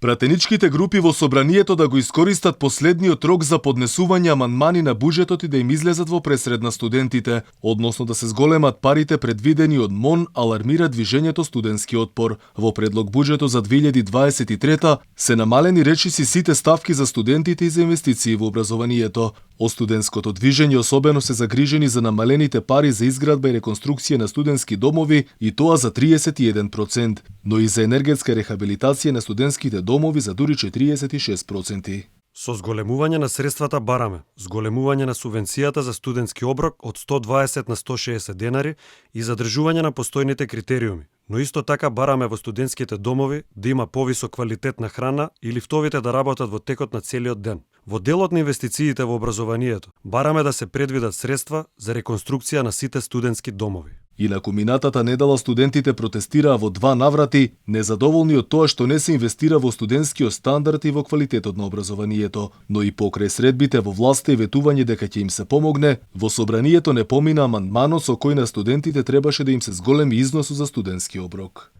Пратеничките групи во собранието да го искористат последниот рок за поднесување амандмани на буџетот и да им излезат во пресред на студентите, односно да се зголемат парите предвидени од МОН, алармира движењето Студентски отпор. Во предлог буџетот за 2023 се намалени речиси сите ставки за студентите и за инвестиции во образованието. О студентското движење особено се загрижени за намалените пари за изградба и реконструкција на студентски домови и тоа за 31%, но и за енергетска рехабилитација на студентските домови за дури 46%. Со зголемување на средствата бараме зголемување на субвенцијата за студентски оброк од 120 на 160 денари и задржување на постојните критериуми, но исто така бараме во студентските домови да има повисок квалитет на храна и лифтовите да работат во текот на целиот ден. Во делот на инвестициите во образованието бараме да се предвидат средства за реконструкција на сите студентски домови. Инаку минатата недела студентите протестираа во 2 наврати, незадоволни од тоа што не се инвестира во студентскиот стандард и во квалитетот на образованието, но и покрај средбите во власта и ветување дека ќе им се помогне, во собранието не помина амандманот со кој на студентите требаше да им се зголеми износот за студентски оброк.